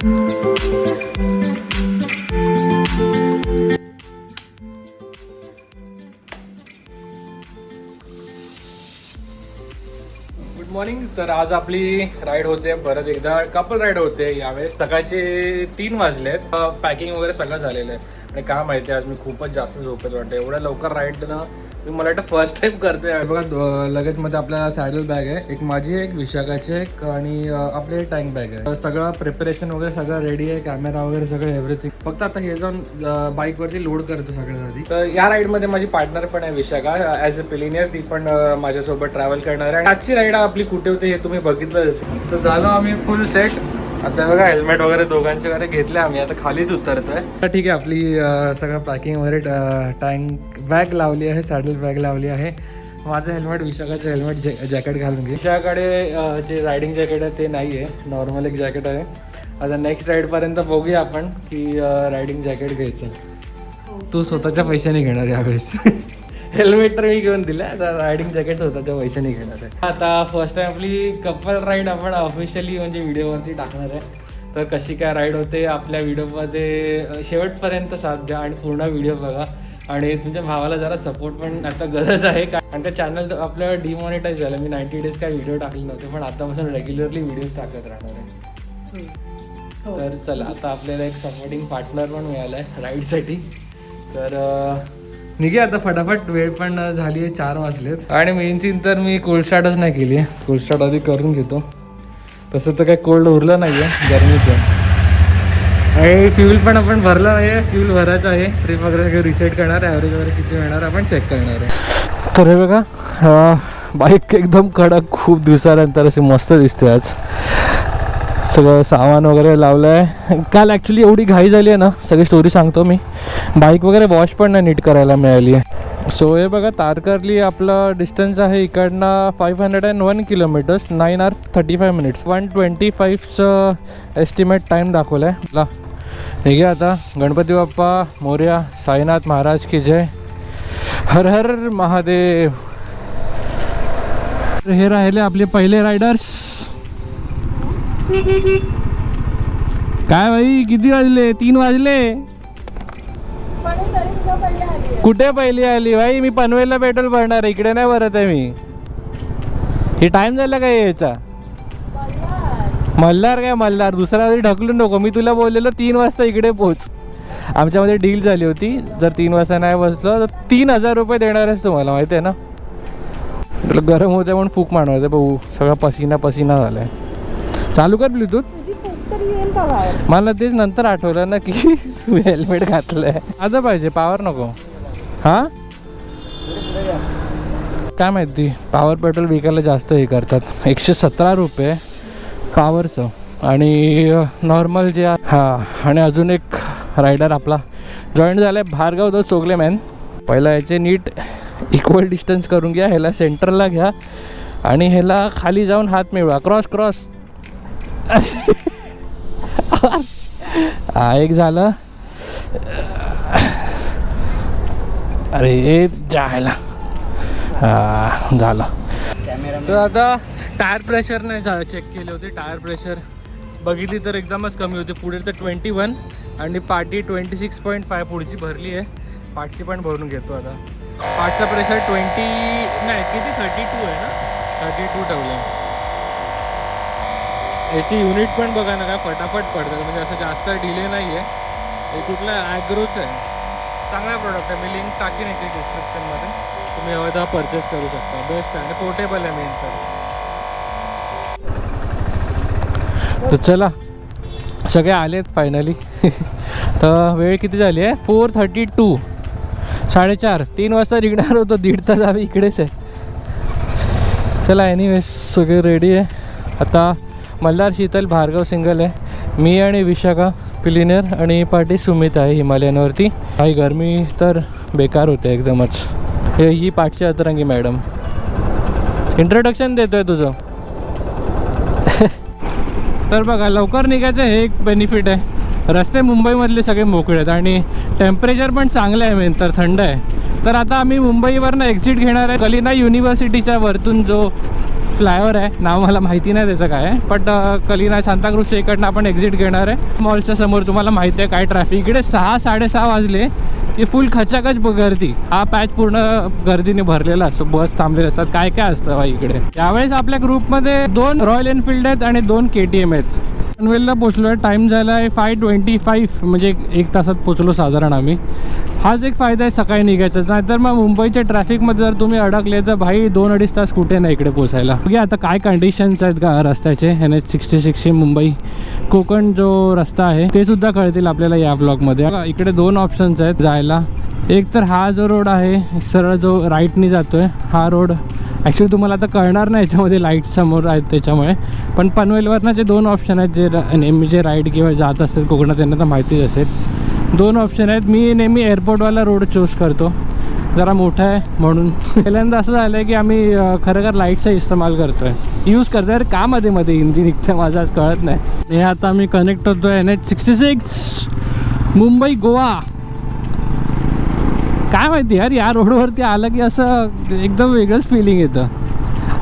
Good morning. तर आज आपली राईड होते परत एकदा, कपल राईड होते. यावेळेस सकाळचे 3 वाजलेत. पॅकिंग वगैरे सगळं झालेलं आहे आणि काय माहिती आज मी खूपच जास्त झोपेत वाटतं. एवढ्या लवकर राईड ना मी मला वाटतं फर्स्ट टाइम करते. बघा लगेच मध्ये आपला सॅडल बॅग आहे, एक माझी एक विशाखाची एक आणि आपले टँक बॅग आहे. सगळं प्रिपरेशन वगैरे सगळं रेडी आहे, कॅमेरा वगैरे सगळं एव्हरीथिंग. फक्त आता हे जाऊन बाईक वरती लोड करतो सगळ्यासाठी. तर या राईड मध्ये माझी पार्टनर पण आहे विशाखा ॲज अ पिलिनियर. ती पण माझ्यासोबत ट्रॅव्हल करणार आहे. आजची राईड आपली कुठे होते हे तुम्ही बघितलंच. तर झालो आम्ही फुल सेट. आता बघा हेल्मेट वगैरे दोघांचे वगैरे घेतले आम्ही. आता खालीच उतरतोय. ठीक आहे, आपली सगळं पॅकिंग वगैरे टँक बॅग लावली आहे, सॅडल बॅग लावली आहे. माझं हेल्मेट, विशाखाचं हेल्मेट, जॅकेट घालून घे. विशाखाकडे जे रायडिंग जॅकेट आहे ते नाही आहे, नॉर्मल एक जॅकेट आहे. आता नेक्स्ट राईडपर्यंत बघूया आपण की रायडिंग जॅकेट घ्यायचं. तू स्वतःच्या पैशाने घेणार यावेळेस. हेल्मेट तर मी घेऊन दिलं, आता रायडिंग जॅकेट स्वतःच्या पैशाने घेणार आहे. आता फर्स्ट टाइम आपली कपल राईड आपण ऑफिशियली म्हणजे व्हिडिओवरती टाकणार आहे. तर कशी काय राईड होते आपल्या व्हिडिओमध्ये शेवटपर्यंत साथ द्या आणि पूर्ण व्हिडिओ बघा. आणि तुमच्या भावाला जरा सपोर्ट पण आता गरज आहे, कारण त्या चॅनल आपल्याला डिमॉनिटाईज झालं. मी 90 डेज काय व्हिडिओ टाकले नव्हते, पण आतापासून रेग्युलरली व्हिडिओज टाकत राहणार आहे. तर चला, आता आपल्याला एक सपोर्टिंग पार्टनर पण मिळाला आहे राईडसाठी. तर निघे आता फटाफट. वेळ पण झाली आहे, 4 वाजलेत. आणि मेन सीन तर मी कोल्ड स्टार्टच नाही केली आहे. कोल्ड स्टार्ट आधी करून घेतो. तसं तर काही कोल्ड उरलं नाही आहे गरमीचं. आणि फ्यूल पण आपण भरला नाही आहे, फ्यूल भरायचं आहे. ट्रिप वगैरे रिसेट करणार आहे, ॲव्हरेज वगैरे किती मिळणार आपण चेक करणार आहे. तर हे बघा बाईक एकदम कडक, खूप दिवसानंतर अशी मस्त दिसते आज. सगळं सामान वगैरे लावलं आहे. काल ॲक्च्युली एवढी घाई झाली आहे ना, सगळी स्टोरी सांगतो मी. बाईक वगैरे वॉश पण नाही नीट करायला मिळाली आहे. सो हे बघा तारकर्ली आपलं डिस्टन्स आहे इकडनं 501 किलोमीटर्स, 9 hours 35 minutes. 125चं एस्टिमेट टाईम दाखवलं आहे मला. हे घ्या आता. गणपती बाप्पा मोरया, साईनाथ महाराज की जय, हर हर महादेव. हे राहिले आपले पहिले रायडर्स. काय भाई किती वाजले? 3 वाजले. कुठे पहिली आली भाई? मी पनवेलला पेट्रोल भरणार आहे, इकडे नाही भरत आहे मी. हे टाइम झाला काय यायचा? मल्हार काय मल्हार? दुसरा तरी ढकलून नको. मी तुला बोललेलो 3 वाजता इकडे पोच. आमच्यामध्ये डील झाली होती, जर 3 वाजता नाही बसलो तर 3000 रुपये देणारच तुम्हाला, माहिती आहे ना. तुला गरम होते म्हणून फूक मारणार भाऊ. सगळा पसीना पसीना झालाय. चालू कर ब्लूटूथ. मला तेच नंतर आठवलं ना की तू हेल्मेट घातलंय. आता पाहिजे पॉवर नको. हां काय माहिती, पॉवर पेट्रोल विकायला जास्त हे करतात. 117 रुपये पॉवरचं आणि नॉर्मल जे. हां, आणि अजून एक रायडर आपला जॉईन झाला आहे, भार्गव द चोगले मॅन. पहिला याचे नीट इक्वल डिस्टन्स करून घ्या. ह्याला सेंटरला घ्या आणि ह्याला खाली जाऊन हात मिळवा. Cross cross. हा एक झालं. अरे हे जायला. हा झालं. तर आता टायर प्रेशर नाही चेक केले होते. टायर प्रेशर बघितली तर एकदमच कमी होते. पुढे तर 21 आणि पाठी 26.5 पुढची भरली आहे. पाठची पण भरून घेतो आता. पाठचा प्रेशर 20 नाही किती 32 आहे ना, 32 ठेवलं. याची युनिट पण बघा ना काय फटाफट पडतात, म्हणजे असं जास्त डिले नाही आहे. हे कुठला ॲग्रोच आहे. चांगला प्रोडक्ट आहे. मी लिंक टाकीन याची डिस्क्रिप्शनमध्ये, तुम्ही हवं तर परचेस करू शकता. बेस्ट आहे आणि पोर्टेबल आहे मेन तर चला सगळे आलेत फायनली. तर वेळ किती झाली आहे? 4:32. 4:30. 3 वाजता निघणार होतो, 1.5 तास आम्ही इकडेच आहे. चला एनिवेज सगळे रेडी आहे. आता मल्हार, शीतल, भार्गव सिंगल आहे, मी आणि विशाखा पिलिनियर आणि पाठी सुमित आहे हिमालयनवरती. काही गरमी तर बेकार होते एकदमच. ही पाठची अतरंगी मॅडम. इंट्रोडक्शन देतोय तुझं. तर बघा लवकर निघायचं हे एक बेनिफिट आहे. रस्ते मुंबईमधले सगळे मोकळे आहेत आणि टेम्परेचर पण चांगलं आहे, मेन तर थंड आहे. तर आता आम्ही मुंबईवरनं एक्झिट घेणार आहे कलिना युनिव्हर्सिटीच्या वरतून जो फ्लायओव्हर आहे, नाव मला माहिती नाही त्याचं काय आहे, बट कलिना सांताक्रूजच्या इकडनं आपण एक्झिट घेणार आहे. मॉलच्या समोर तुम्हाला माहिती आहे काय ट्रॅफिक इकडे. 6-6:30 वाजले की फुल खचाखच गर्दी. हा पॅच पूर्ण गर्दीने भरलेला असतो, बस थांबलेले असतात, काय काय असतं भाई इकडे. यावेळेस आपल्या ग्रुपमध्ये 2 रॉयल एनफिल्ड आहेत आणि 2 KTM आहेत. पनवेलला पोचलो आहे, टाईम झाला आहे 5:25, म्हणजे 1 तासात पोचलो साधारण आम्ही. हाच एक फायदा आहे सकाळी निघायचा, नाहीतर मग मुंबईच्या ट्रॅफिकमध्ये जर तुम्ही अडकले तर भाई 2-2.5 तास कुठे नाही इकडे पोचायला. बघा आता काय कंडिशन्स आहेत का रस्त्याचे. NH66 मुंबई कोकण जो रस्ता आहे ते सुद्धा कळतील आपल्याला या ब्लॉगमध्ये. इकडे 2 ऑप्शन्स आहेत जायला. एक तर हा जो रोड आहे सरळ जो राईटनी जातोय हा रोड, ॲक्च्युली तुम्हाला आता कळणार नाही याच्यामध्ये लाईट समोर आहेत त्याच्यामुळे, पण पनवेलवरनं जे 2 ऑप्शन आहेत जे नेहमी जे राईड किंवा जात असतील कोकणात त्यांना तर माहितीच असेल. 2 ऑप्शन आहेत. मी नेहमी एअरपोर्टवाला रोड चूज करतो, जरा मोठा आहे म्हणून. पहिल्यांदा असं झालं आहे की आम्ही खरं लाईटचा इस्तेमाल करतो आहे, यूज करतो आहे. का मध्ये हिंदी निघतं माझं आज कळत नाही. हे आता आम्ही कनेक्ट होतो आहे NH66 मुंबई गोवा. काय माहिती यार, या रोडवरती आलं की असं एकदम वेगळंच फिलिंग येतं.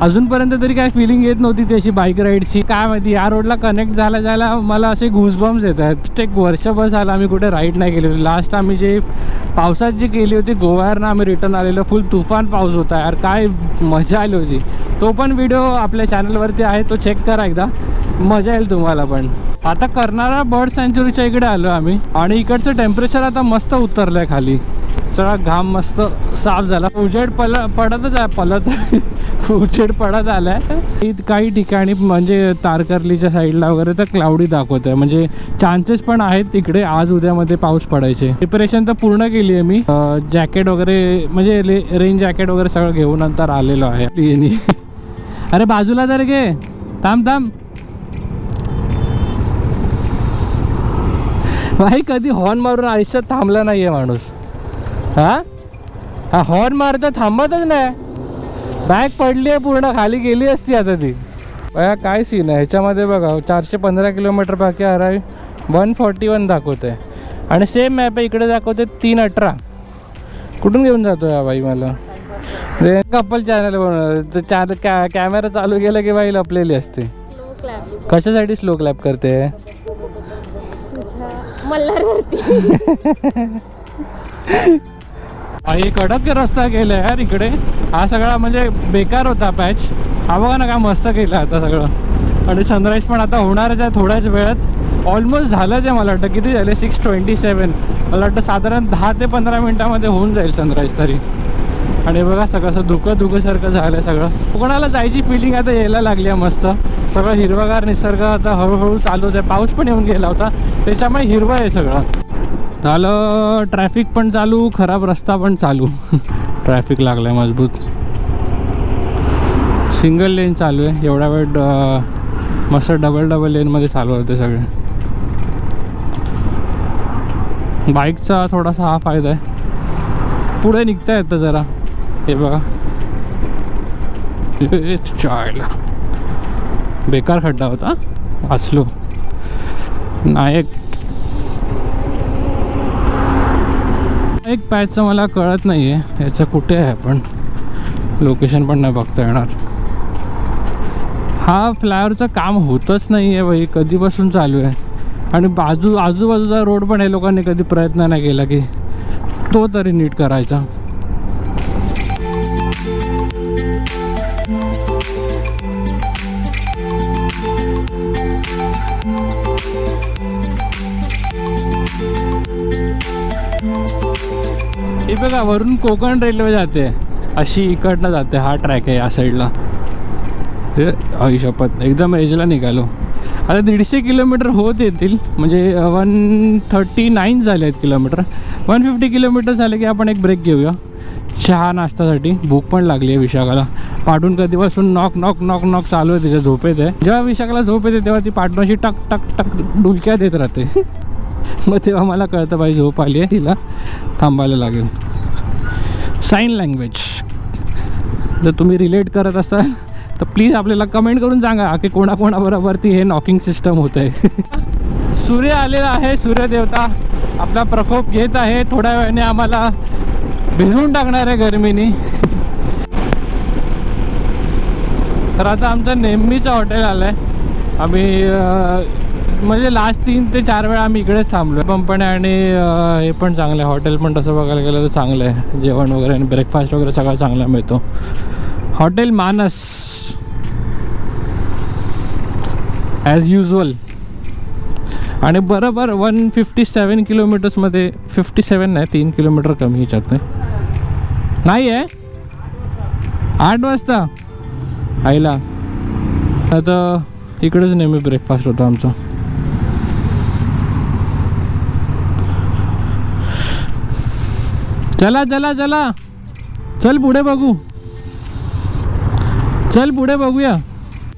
अजूनपर्यंत तरी काय फिलिंग येत नव्हती त्याची बाईक राईडची. काय माहिती या रोडला कनेक्ट झाला मला असे घुसबम्स येत आहेत. एक वर्षभर झालं आम्ही कुठे राईड नाही केली होती. लास्ट आम्ही जे पावसात जी केली होती गोव्यावरनं आम्ही रिटर्न आलेलो, फुल तुफान पाऊस होता यार, काय मजा आली होती. तो पण व्हिडिओ आपल्या चॅनलवरती आहे, तो चेक करा एकदा, मजा येईल तुम्हाला पण. आता करणारा बर्ड सँच्युरीच्या इकडे आलो आम्ही आणि इकडचं टेम्परेचर आता मस्त उतरलं आहे खाली. सगळा घाम मस्त साफ झाला. उजेड पडतच आहे उजेड पडत आला आहे. काही ठिकाणी म्हणजे तारकर्लीच्या साईडला वगैरे तर क्लाउडी दाखवत आहे, म्हणजे चान्सेस पण आहेत तिकडे आज उद्यामध्ये पाऊस पडायचे. प्रिपरेशन तर पूर्ण केली आहे मी, जॅकेट वगैरे म्हणजे रेन जॅकेट वगैरे सगळं घेऊन नंतर आलेलो आहे. अरे बाजूला तर घे, थांब भाई. कधी हॉर्न मारून आयुष्यात थांबला नाहीये माणूस. हा हॉर्न मारता थांबतच नाही. बॅग पडली आहे पूर्ण, खाली गेली असती आता ती. काय सीन आहे ह्याच्यामध्ये बघा. 415 किलोमीटर बाकी अरावी 141 दाखवत आहे आणि सेम मॅप आहे इकडे दाखवते 318. कुठून घेऊन जातो या बाई मला. कपल चॅनल बनवणार, कॅमेरा चालू केला की बाई लपलेली असते. कशासाठी स्लो क्लॅप करते. हे कडक रस्ता केला यार इकडे. हा सगळा म्हणजे बेकार होता पॅच. हा बघा ना काय मस्त केला आता सगळं. आणि सनराईज पण आता होणारच आहे थोड्याच वेळात. ऑलमोस्ट झालंच आहे मला वाटतं. किती झाले 6:27. मला वाटतं साधारण 10 ते 15 मिनटामध्ये होऊन जाईल सनराईज तरी. आणि बघा सगळं धुकं झालं सगळं. कोकणाला जायची फिलिंग आता यायला लागली आहे मस्त. सगळं हिरवागार निसर्ग आता हळूहळू चालूच आहे. पाऊस पण येऊन गेला होता त्याच्यामुळे हिरवं आहे सगळं. झालं ट्रॅफिक पण चालू, खराब रस्ता पण चालू. ट्रॅफिक लागलाय मजबूत. सिंगल लेन चालू आहे एवढा वेळ. मस्त डबल लेनमध्ये चालू होते सगळे. बाईकचा थोडासा हा फायदा आहे, पुढे निघता येतं जरा. हे बघा चायला बेकार खड्डा होता, वाचलो. नायक एक पॅचचं मला कळत नाही आहे याचं कुठे आहे, पण लोकेशन पण नाही बघता येणार. हा फ्लायओव्हरचं काम होतच नाही आहे बाई, कधीपासून चालू आहे. आणि आजूबाजूचा रोड पण हे लोकांनी कधी प्रयत्न नाही केला की तो तरी नीट करायचा. हे बघा वरून कोकण रेल्वे जाते अशी, इकडनं जाते. हा ट्रॅक आहे या साईडला. ते आई शपथ एकदम एजला निघालो. आता 150 किलोमीटर होत येतील, म्हणजे 139 झाले आहेत किलोमीटर. 150 किलोमीटर झाले की आपण एक ब्रेक घेऊया चहा नाश्त्यासाठी. भूक पण लागली आहे विशाखाला. पाठून कधीपासून नॉक नॉक नॉक नॉक चालू आहे तिच्या झोपेत आहे. जेव्हा विशाखाला झोप येते तेव्हा ती पाठून टक टक टक डुलक्या देत राहते. मग तेव्हा मला कळतं बाई झोप आली आहे, तिला थांबायला लागेल. साईन लँग्वेज जर तुम्ही रिलेट करत असाल तर प्लीज आपल्याला कमेंट करून सांगा की कोणाकोणाबरोबरती हे नॉकिंग सिस्टम होत आहे. सूर्य आलेला आहे, सूर्यदेवता आपला प्रकोप घेत आहे. थोड्या वेळाने आम्हाला भिजवून टाकणार आहे गरमीने. तर आता आमचं नेहमीचं हॉटेल आलं आहे. आम्ही म्हणजे लास्ट 3 ते 4 वेळा आम्ही इकडेच थांबलो आहे. पण आणि हे पण चांगलं आहे, हॉटेल पण तसं बघायला गेलं तर चांगलं आहे. जेवण वगैरे आणि ब्रेकफास्ट वगैरे सगळं चांगला मिळतो. हॉटेल मानस ॲज युजल. आणि बरोबर 157 किलोमीटर्समध्ये, 57 नाही 3 किलोमीटर कमी ह्याच्यात नाही आहे. 8 वाजता आईला. आता इकडेच नेहमी ब्रेकफास्ट होता आमचा. चला चला चला, चल पुढे बघू, चल पुढे बघूया.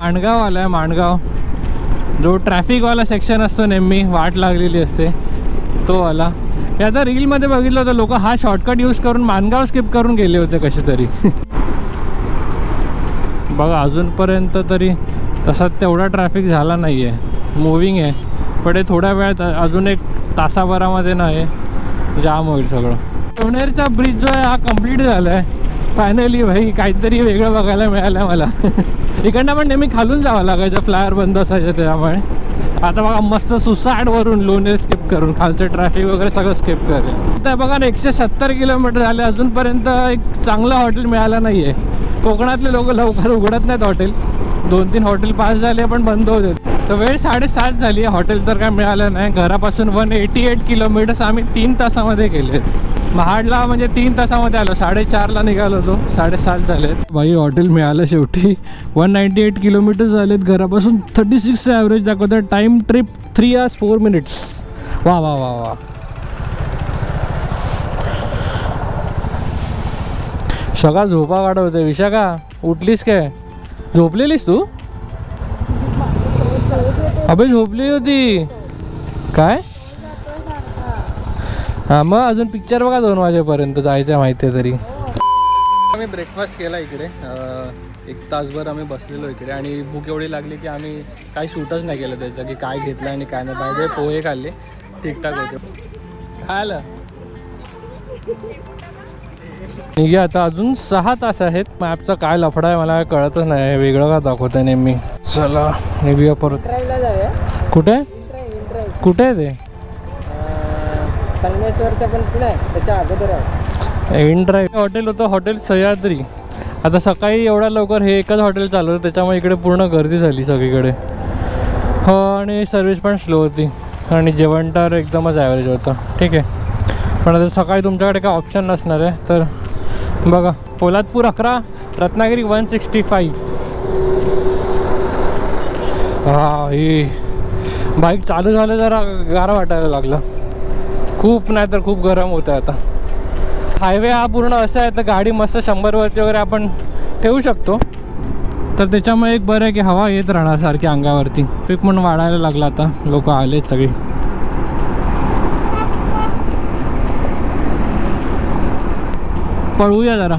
माणगाव आला आहे. माणगाव जो ट्रॅफिकवाला सेक्शन असतो, नेहमी वाट लागलेली असते तो आला. हे आता रीलमध्ये बघितलं होतं, लोक हा शॉर्टकट यूज करून माणगाव स्किप करून गेले होते कसे तरी. बघा अजूनपर्यंत तरी तसा तेवढा ट्रॅफिक झाला नाही आहे, मूविंग आहे. पण हे थोड्या वेळात अजून 1 तासाभरामध्ये ना हे जाम होईल सगळं. लोणेरचा ब्रिज जो आहे हा कंप्लीट झाला आहे फायनली. भाई काहीतरी वेगळं बघायला मिळालं मला. इकडनं पण नेहमी खालून जावं लागायचं, फ्लायर बंद असायचं त्यामुळे. आता बघा मस्त सुसाटवरून लोणेर स्किप करून खालचं ट्रॅफिक वगैरे सगळं स्किप करेल. आता बघा ना 170 किलोमीटर झाले, अजूनपर्यंत एक चांगलं हॉटेल मिळालं नाही आहे. कोकणातले लोक लवकर उघडत नाहीत हॉटेल. 2-3 हॉटेल पास झाले पण बंद होते. तर वेळ 7:30 झाली आहे, हॉटेल तर काय मिळालं नाही. घरापासून 188 किलोमीटर्स आम्ही 3 तासामध्ये केले. महाडला म्हणजे 3 तासामध्ये आलो. 4:30ला निघालो होतो, 7:30 झालेत. भाई हॉटेल मिळालं शेवटी. 198 किलोमीटर्स झालेत घरापासून. 36 ॲव्हरेज दाखवतं. Time trip 3 hours 4 minutes. वा वा वा वा. सगळा झोपा काढवते. विशाखा उठलीस काय? झोपलेलीस तू? अबे झोपली होती काय? हां मग अजून पिक्चर बघा 2 वाजेपर्यंत जायचं माहिती आहे तरी. आम्ही ब्रेकफास्ट केला इकडे. 1 तासभर आम्ही बसलेलो इकडे आणि भूक एवढी लागली की आम्ही काही शूटच नाही केलं त्याचं की काय घेतलं आणि काय नाही. पाहिजे पोहे खाल्ले, ठीकठाक होते. खायला निघे आता. अजून 6 तास आहेत. मॅपचा काय लफडा आहे मला काय कळतच नाही, वेगळं का दाखवत आहे नेहमी. चला निघूया परत. कुठे कुठे आहे ते? संगमेश्वरच्या पण पुढे आहे, त्याच्या अगोदर आहे. इन ड्राईव्ह हॉटेल होतं, हॉटेल सह्याद्री. आता सकाळी एवढ्या लवकर हे एकच हॉटेल चालू होतं, त्याच्यामुळे इकडे पूर्ण गर्दी झाली सगळीकडे. हो आणि सर्विस पण स्लो होती आणि जेवण तर एकदमच ॲव्हरेज होतं. ठीक आहे, पण आता सकाळी तुमच्याकडे काय ऑप्शन नसणार आहे. तर बघा पोलादपूर 11, रत्नागिरी 165. हा ही बाईक चालू झालं जरा गार वाटायला लागलं. खूप नाही तर खूप गरम होतं आता. हायवे हा पूर्ण असा आहे तर गाडी मस्त 100वरती वगैरे आपण ठेवू शकतो. तर त्याच्यामुळे एक बरं आहे की हवा येत राहणार सारखी अंगावरती. पीक म्हणून वाढायला लागला आता, लोक आलेत सगळी. पळूया जरा.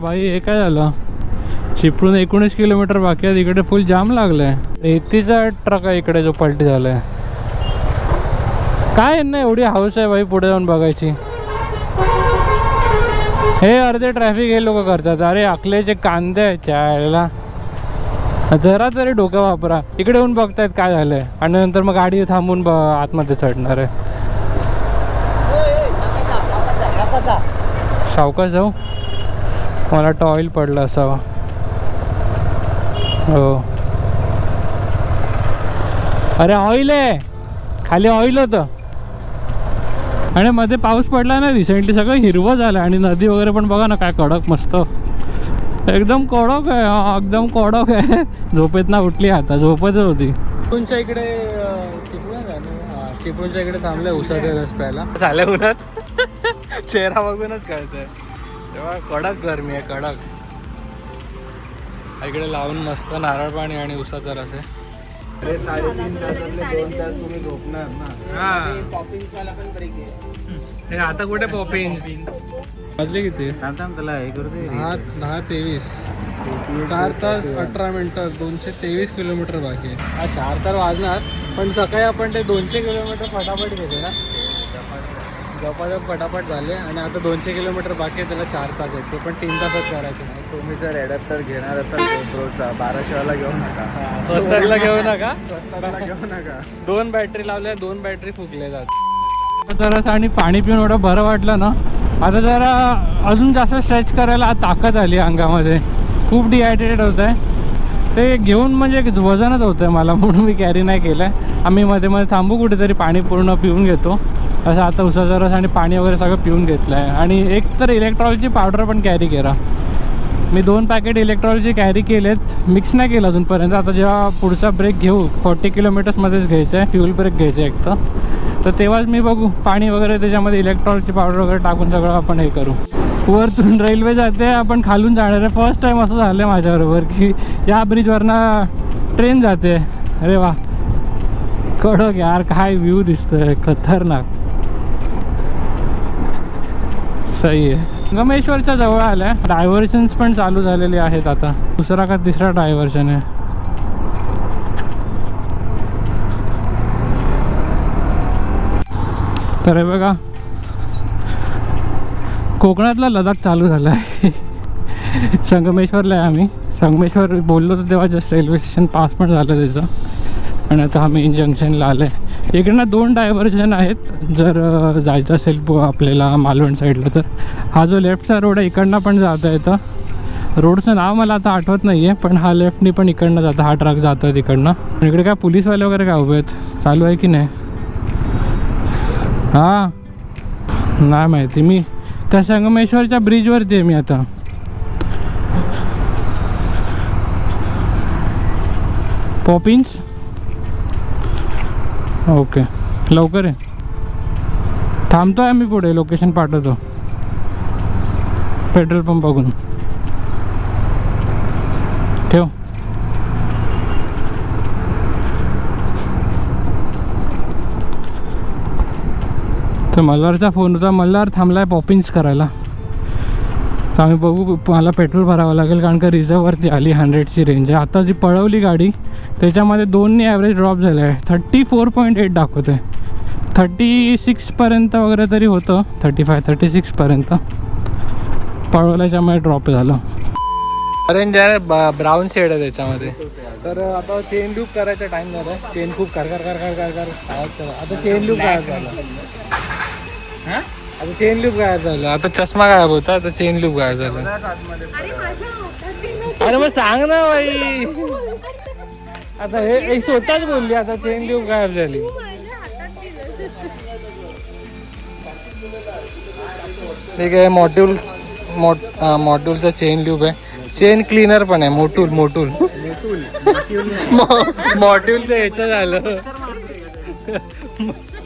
भाई हे काय झालं, चिपळूण 19 किलोमीटर बाकी आहे. इकडे फुल जाम लागलाय. रेतीचा ट्रक आहे इकडे जो पलटी झालाय. काय नाही एवढी हाऊस आहे भाई पुढे जाऊन बघायची. हे अर्धे ट्रॅफिक हे लोक करतात. अरे अकलेचे कांदे चायला, जरा तरी डोकं वापरा. इकडे येऊन बघतायत काय झालंय आणि नंतर मग गाडी थांबून आतमध्ये चढणार आहे. सावकाश जाऊ, मला वाटतं ऑइल पडलं असावं. हो अरे ऑइल आहे खाली, ऑइल होतं. आणि मध्ये पाऊस पडला ना रिसेंटली, सगळं हिरवं झालं आणि नदी वगैरे पण बघा ना काय कडक मस्त. एकदम कडक आहे, हा एकदम कडक आहे. झोपेत ना उठली आता, झोपतच होती. चिपळूणच्या इकडे चिपळूणच्या इकडे थांबलंय उसाचा रस प्यायला. झाल्या उन्हात चेहरा बघूनच कळतंय तेव्हा कडक गरमी आहे, कडक. इकडे लावून मस्त नारळ पाणी आणि उसाचा रस आहे. 3.5 तासातले 2 तास तुम्ही झोपणार ना. हा पॉपिंग्स वाला पण ब्रेक आहे. हे आता कुठे पॉपिंग वाजले किती? त्याला हे करू दे. 10:23 4 तास 18 मिनिटं 223 किलोमीटर बाकी आहे. हा 4 तर वाजणार, पण सकाळी आपण ते 200 किलोमीटर फटाफट गेले ना, झपाझप फटाफट झाले. आणि आता 200 किलोमीटर बाकी आहे, त्याला 4 तास आहेत, ते पण 3 तासात करायचे. तुम्ही जर ॲडॅप्टर घेणार असाल GoProचा 1200वाला घेऊ नका. स्वस्तातला घेऊ नका. स्वस्तातला घेऊ नका. 2 बॅटरी लावल्या, 2 बॅटरी फुगले जात. तरच आणि पाणी पिऊन एवढं बरं वाटलं ना. आता जरा अजून जास्त स्ट्रेच करायला ताकद आली अंगामध्ये. खूप डिहायड्रेटेड होत आहे ते घेऊन, म्हणजे वजनच होतं आहे मला, म्हणून मी कॅरी नाही केलं आहे. आम्ही मध्ये मध्ये थांबू कुठेतरी, पाणी पूर्ण पिऊन घेतो. असं आता उसाचा रस आणि पाणी वगैरे सगळं पिऊन घेतलं आहे. आणि एक तर इलेक्ट्रॉलची पावडर पण कॅरी केला मी. 2 पॅकेट इलेक्ट्रॉलचे कॅरी केलेत, मिक्स नाही केलं अजूनपर्यंत. आता जेव्हा पुढचा ब्रेक घेऊ 40 किलोमीटर्समध्येच घ्यायचं आहे, फ्युल ब्रेक घ्यायचं आहे एक तर तेव्हाच मी बघू पाणी वगैरे त्याच्यामध्ये इलेक्ट्रॉलची पावडर वगैरे टाकून सगळं आपण हे करू. वरतून रेल्वे जाते, आपण खालून जाणार आहे. फर्स्ट टाईम असं झालं आहे माझ्याबरोबर की या ब्रिजवरनं ट्रेन जाते. अरे वा, कडक यार, काय व्ह्यू दिसतोय, खतरनाक. सही आहे. संगमेश्वरच्या जवळ आल्या. डायव्हर्शन्स पण चालू झालेले आहेत आता. दुसरा का तिसरा डायव्हर्शन आहे. तर हे बघा, कोकणातला लडाख चालू झाला आहे. संगमेश्वरला आहे आम्ही. संगमेश्वर बोललो तर तेव्हा जस्ट रेल्वे स्टेशन पास पण झालं त्याचं. आणि आता आम्ही जंक्शनला आलं आहे. इकडनं 2 डायव्हर्जन आहेत जर जायचं असेल आपल्याला मालवण साईडला तर. हा जो लेफ्टचा रोड आहे इकडनं पण जाता येतं. रोडचं नाव मला आता आठवत नाही आहे, पण हा लेफ्टनी पण इकडनं जातं. हा ट्रक जातो आहे तिकडनं. इकडे काय पोलीसवाले वगैरे काय उभे आहेत, चालू आहे की नाही हां नाही माहिती. मी त्या संगमेश्वरच्या ब्रिजवरती आहे मी आता. पॉपिन्स ओके, लवकर आहे. थांबतो आहे आम्ही पुढे, लोकेशन पाठवतो पेट्रोल पंप बघून. ठेव. तर मल्हारचा फोन होता, मल्हार थांबलाय पॉपिन्स करायला. तर आम्ही बघू, मला पेट्रोल भरावं लागेल कारण का रिझर्ववरती आली 100ची रेंज आहे. आता जी पळवली गाडी त्याच्यामध्ये 2नी ॲव्हरेज ड्रॉप झालं आहे. 34.8 दाखवतं आहे. 36पर्यंत वगैरे तरी होतं, 35-36पर्यंत पळवल्याच्यामुळे ड्रॉप झालं. ऑरेंज आहे, ब्राऊन शेड आहे त्याच्यामध्ये. तर आता चेन लूप करायचा टाईम झाला आहे. चेन खूप कर आता चेन लूप गायब झाला. आता चेन लूप गायब झालं. आता चष्मा गायब होता, आता चेन लूप गायब झाला. अरे मग सांग ना बाई. आता हे स्वतःच बोलली, आता चेन लूप गायब झाली. ठीक आहे, मॉड्यूलचा चेन लूप आहे. चेन क्लीनर पण आहे, मॉड्यूलचं ह्याचं झालं.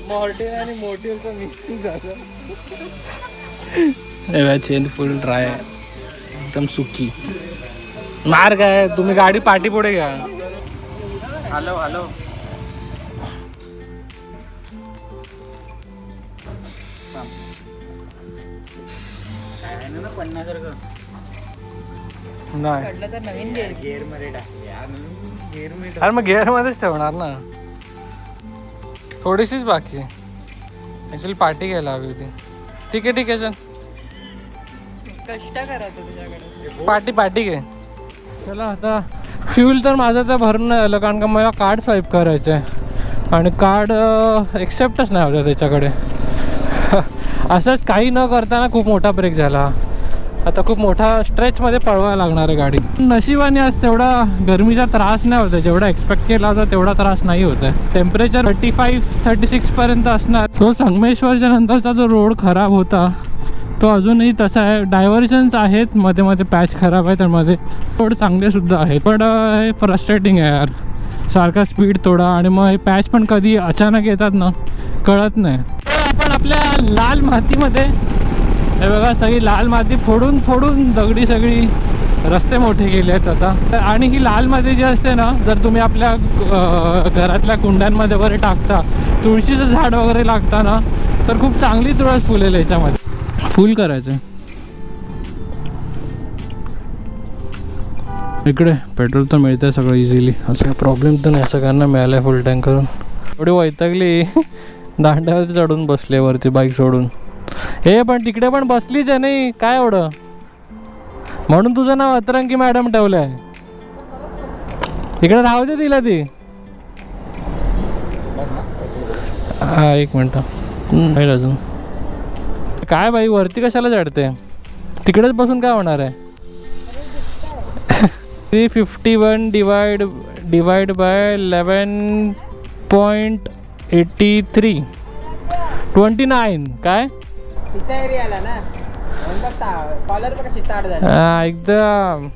मॉड्यूल आणि मोट्यूलचं मिक्सिंग झालं. चेन फुल ड्राय आहे, एकदम सुकी. मार्ग आहे, तुम्ही गाडी पाठी पुढे घ्या. हॅलो नाही गेअर मध्ये अरे मग गेअर मध्येच ठेवणार ना. थोडीशीच बाकी आहे ऍक्च्युअली, पार्टी घ्यायला हवी होती. ठीक आहे चल, पार्टी घे. चला आता फ्यूल तर माझं तर भरून नाही आलं कारण का मला कार्ड स्वाईप करायचं आहे आणि कार्ड एक्सेप्टच नाही होतं त्याच्याकडे. असंच काही न करताना खूप मोठा ब्रेक झाला. आता खूखूप मोठा स्ट्रेचमध्ये पळवायला लागणार आहे गाडी. नशिबाने आज तेवढा गरमीचा त्रास नाही होता, जेवढा एक्सपेक्ट केला होता तेवढा त्रास नाही होत आहे. टेम्परेचर 35-36 पर्यंत असणार. सो संगमेश्वरच्या नंतरचा जो रोड खराब होता तो अजूनही तसा आहे. डायव्हर्जन्स आहेत, मध्ये मध्ये पॅच खराब आहे, तर मध्ये रोड चांगले सुद्धा आहेत. पण हे फ्रस्ट्रेटिंग आहे यार, सारखा स्पीड थोडा, आणि मग हे पॅच पण कधी अचानक येतात ना, कळत नाही. तर आपण आपल्या लाल मातीमध्ये, हे बघा सगळी लाल माती फोडून फोडून दगडी सगळी रस्ते मोठे केले आहेत आता. आणि ही लाल माती जी असते ना, जर तुम्ही आपल्या घरातल्या कुंड्यांमध्ये वगैरे टाकता, तुळशीचं झाड वगैरे लागता ना, तर खूप चांगली तुळस फुलेल याच्यामध्ये. फुल करायचं. इकडे पेट्रोल तर मिळतंय सगळं इझिली, असं काही प्रॉब्लेम तर नाही. सगळ्यांना मिळालं आहे फुल टँक करून. एवढी वैतागली, दांड्यावरती चढून बसले वरती बाईक सोडून. हे पण तिकडे पण बसलीच आहे, नाही काय एवढं, म्हणून तुझं नाव अतरंगी मॅडम ठेवलं आहे. तिकडे राहू दे तिला ती. हा एक मिनटं अजून काय बाई, वरती कशाला चढते, तिकडेच बसून काय होणार आहे. 351 डिवाइड बाय 11.83 29 काय एकदम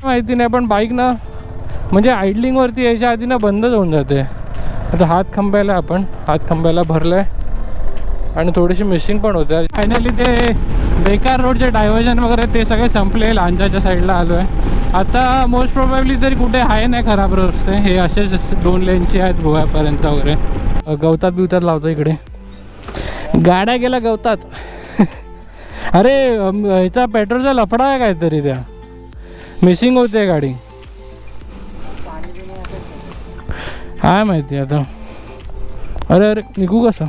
माहिती नाही. पण बाईक ना म्हणजे आयडलिंगवरती यायच्या आधी ना बंदच होऊन जाते. आता हातखंब्याला भरलं आहे आणि थोडीशी मिसिंग पण होते. फायनली ते बेकार रोडचे डायव्हर्जन वगैरे ते सगळे संपले. लांजाच्या साईडला आलो आहे आता. मोस्ट प्रोबॅबली तरी कुठे आहे नाही खराब रस्ते, हे असेच 2 लेनचे आहेत गोव्यापर्यंत वगैरे. गवतात बिवतात लावतो इकडे, गाड्या गेल्या गवतात. अरे ह्याचा पेट्रोलचा लफडा आहे काहीतरी, त्या मिसिंग होते गाडी, काय माहिती आता. अरे अरे निघू कसं,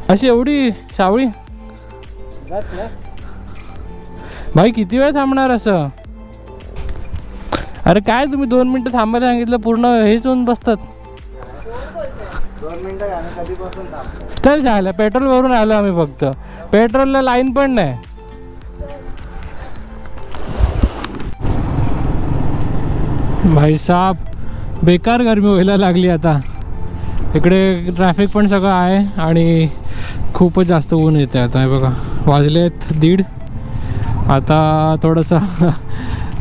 अशी एवढी सावळी भाई, किती वेळ थांबणार असं. अरे काय तुम्ही 2 मिनटं थांबायला सांगितलं, पूर्ण हेच होऊन बसतात. 2 मिनिटं कधीपासून तर झालं, पेट्रोल भरून आलो आम्ही, फक्त पेट्रोलला लाईन पण नाही. भाई साहब बेकार गरमी व्हायला लागली आता. इकडे ट्रॅफिक पण सगळं आहे आणि खूपच जास्त ऊन येते आता. हे बघा वाजलेत 1:30. आता थोडंसं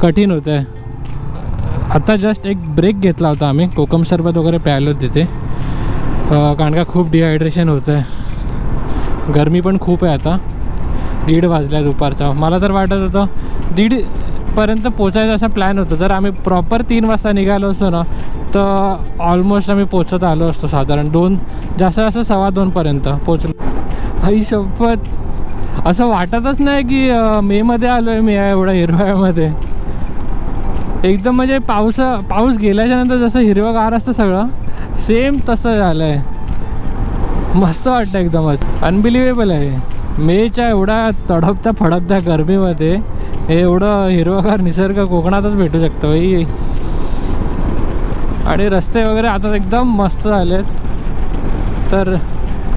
कठीण होतं आहे. आता जस्ट एक ब्रेक घेतला होता आम्ही, कोकम सरबत वगैरे प्यायलो तिथे, कारण का खूप डिहायड्रेशन होतं आहे. गरमी पण खूप आहे आता. 1:30 वाजला दुपारचा. मला तर वाटत होतं 1:30 पर्यंत पोचायचा असा प्लॅन होता. जर आम्ही प्रॉपर 3 वाजता निघालो असतो ना, तर ऑलमोस्ट आम्ही पोचत आलो असतो. साधारण 2 जास्त 2:15 पर्यंत पोचलो. आई शपथ, असं वाटतच नाही की मेमध्ये आलो आहे मी, एवढ्या हिरव्यामध्ये. एकदम म्हणजे पाऊस गेल्याच्या नंतर जसं हिरवंगार असतं सगळं, सेम तसं झालं आहे. मस्त वाटतं एकदमच, अनबिलिव्हेबल आहे. मेच्या एवढ्या तडपत्या फडकत्या गरमीमध्ये हे एवढं हिरवगार निसर्ग कोकणातच भेटू शकतं बाई. आणि रस्ते वगैरे आता एकदम मस्त झाले आहेत. तर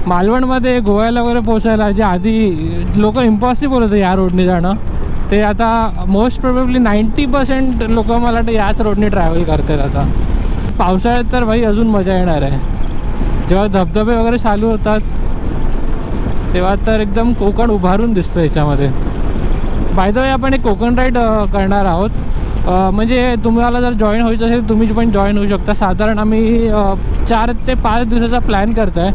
मालवणमध्ये गोव्याला वगैरे पोचायला जे आधी लोक इम्पॉसिबल होतं या रोडने जाणं, ते आता मोस्ट प्रोबेबली 90% लोक मला वाटतं याच रोडने ट्रॅव्हल करतात आता. पावसाळ्यात तर भाई अजून मजा येणार आहे. जेव्हा धबधबे वगैरे चालू होतात तेव्हा तर एकदम कोकण उभारून दिसतं याच्यामध्ये. बाय द वे आपण एक कोकण राईड करणार आहोत. म्हणजे तुम्हाला जर जॉईन व्हायचं असेल तुम्ही पण जॉईन होऊ शकता. साधारण आम्ही 4 ते 5 दिवसाचा प्लॅन करतो आहे.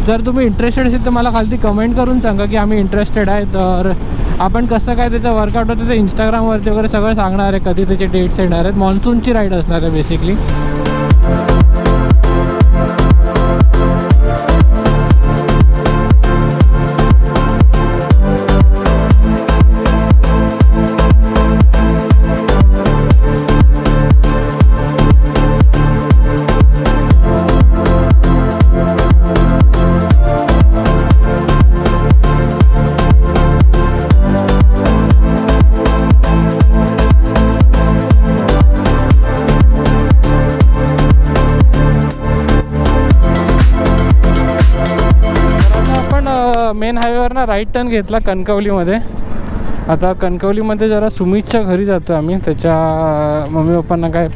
जर तुम्ही इंटरेस्टेड असेल तर मला खाली कमेंट करून सांगा की आम्ही इंटरेस्टेड आहे. तर आपण कसं काय त्याचं वर्कआउट होतं ते इंस्टाग्रामवरती वगैरे सगळं सांगणार आहे, कधी त्याचे डेट्स येणार आहेत. मॉन्सूनची राईड असणार आहे बेसिकली. मेन हायवेवर ना राईट टर्न घेतला कणकवलीमध्ये. आता कणकवलीमध्ये जरा सुमितच्या घरी जातो आम्ही. त्याच्या मम्मी पप्पांना काय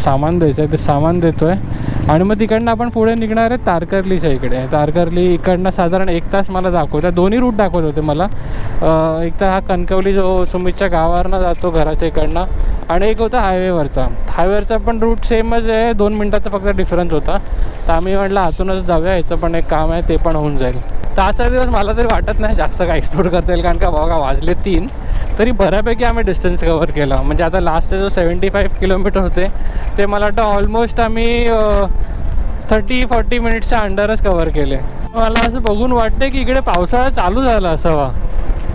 सामान द्यायचं आहे ते सामान देतो आहे. आणि मग तिकडनं आपण पुढे निघणार आहे तारकर्लीच्या इकडे. तारकर्ली इकडनं साधारण 1 तास मला दाखवतं. दोन्ही रूट दाखवत होते मला. एक तर हा कणकवली जो सुमितच्या गावावरनं जातो घराच्या इकडनं, आणि एक होता हायवेवरचा पण रूट सेमच आहे, 2 मिनटाचा फक्त डिफरन्स होता. तर आम्ही म्हटलं आतूनच जाऊया, याचं पण एक काम आहे ते पण होऊन जाईल. तर आजचा दिवस मला तरी वाटत नाही जास्त काय एक्सप्लोर करता येईल, कारण का बघा वाजले 3 तरी बऱ्यापैकी आम्ही डिस्टन्स कवर केला. म्हणजे आता लास्टचे जो 75 किलोमीटर होते ते मला वाटतं ऑलमोस्ट आम्ही 30-40 मिनिट्सच्या अंडरच कवर केले. मला असं बघून वाटते की इकडे पावसाळा चालू झाला असावा,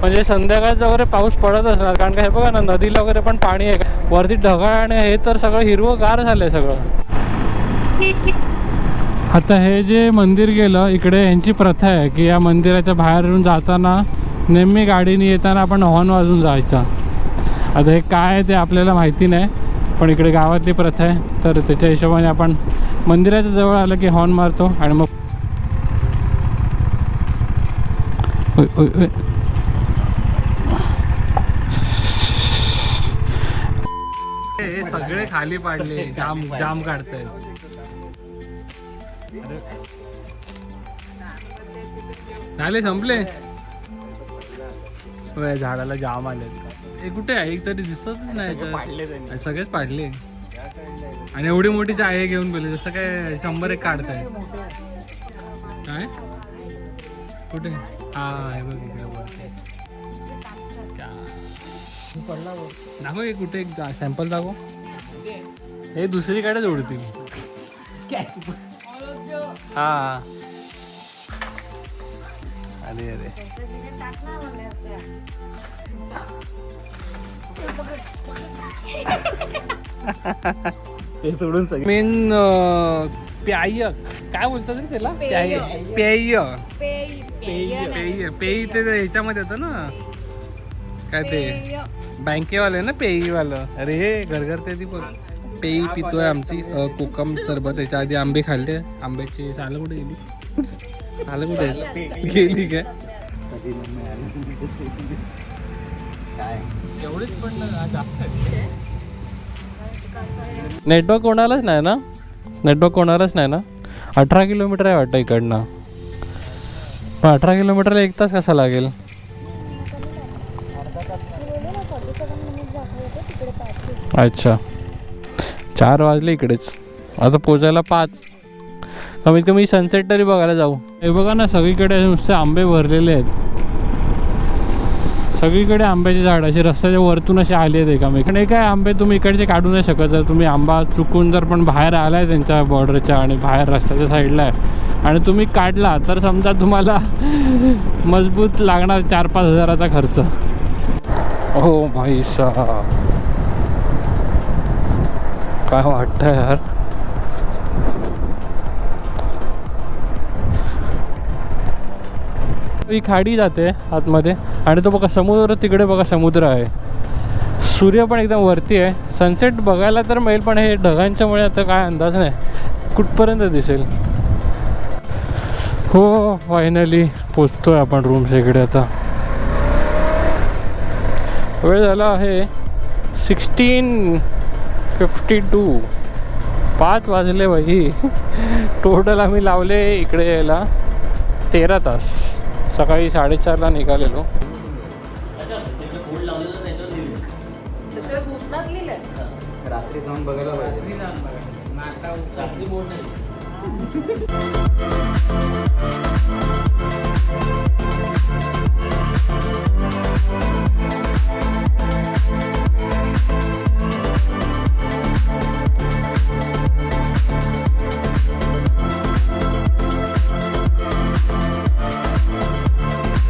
म्हणजे संध्याकाळचा वगैरे पाऊस पडत असणार. कारण का हे बघा ना, नदीला वगैरे पण पाणी आहे, वरती ढगाळ आणि हे तर सगळं हिरवंगार झालं आहे सगळं. आता हे जे मंदिर गेलं इकडे, यांची प्रथा आहे की या मंदिराच्या बाहेरून जाताना नेहमी गाडीने येताना आपण हॉर्न वाजून जायचा. आता हे काय आहे ते आपल्याला माहिती नाही, पण इकडे गावातली प्रथा आहे. तर त्याच्या हिशोबाने आपण मंदिराच्या जवळ आलं की हॉर्न मारतो आणि मग हे सगळे खाली पाडले, जाम काढतायत. झाले संपले. झाडाला जाम आले. हे कुठे आहे, एक तरी दिसतच नाही. सगळेच पाडले आणि एवढी मोठी चाय घेऊन गेले, जसं काय 100 एक काढताय. काय कुठे? हा हे बघ इकडे दाखव. हे कुठे एक सॅम्पल दाखव. हे दुसरीकडे जोडतील. हा अरे ते सोडून सगळे मेन पेय काय बोलतात रे त्याला? पेय पेय ते ह्याच्यामध्ये येतं ना, काय ते बँकेवाले ना पेयवालं. अरे हे घरघरते ती पेय पितोय आमची कोकम सरबत. त्याच्या आधी आंबे खाल्ले, आंब्याची सालं कुठे गेली? सालं कुठे गेली काय? एवढीच पण जास्त. नेटवर्क कोणालाच नाही ना. 18 किलोमीटर आहे वाटतं इकडनं. पण 18 किलोमीटरला 1 तास कसा लागेल? अच्छा 4 वाजले इकडेच, आता पोचायला 5. कमीत कमी सनसेट तरी बघायला जाऊ. हे बघा ना, सगळीकडे नुसते आंबे भरलेले आहेत. सगळीकडे आंब्याची झाड अशी रस्त्याच्या वरतून असे आले आहेत एकामेकाने. काय आंबे तुम्ही इकडचे काढू नाही शकत. जर तुम्ही आंबा चुकून जर पण बाहेर आलाय त्यांच्या बॉर्डरच्या आणि बाहेर रस्त्याच्या साईडला आहे आणि तुम्ही काढला तर समजा तुम्हाला मजबूत लागणार 4-5 हजाराचा खर्च. ओ भाई साहब, काय वाटतं यार. ही खाडी जाते आतमध्ये आणि तो बघा समुद्र, तिकडे बघा समुद्र आहे. सूर्य पण एकदम वरती आहे. सनसेट बघायला तर मिळेल, पण हे ढगांच्यामुळे आता काय अंदाज नाही कुठपर्यंत दिसेल. हो फायनली पोचतोय आपण रूम्स इकडे. आता वेळ झाला आहे 16:52. 5 वाजले भाई. टोटल आम्ही लावले इकडे यायला 13 तास. सकाळी 4:30ला निघालेलो. रात्री जाऊन बघायला पाहिजे.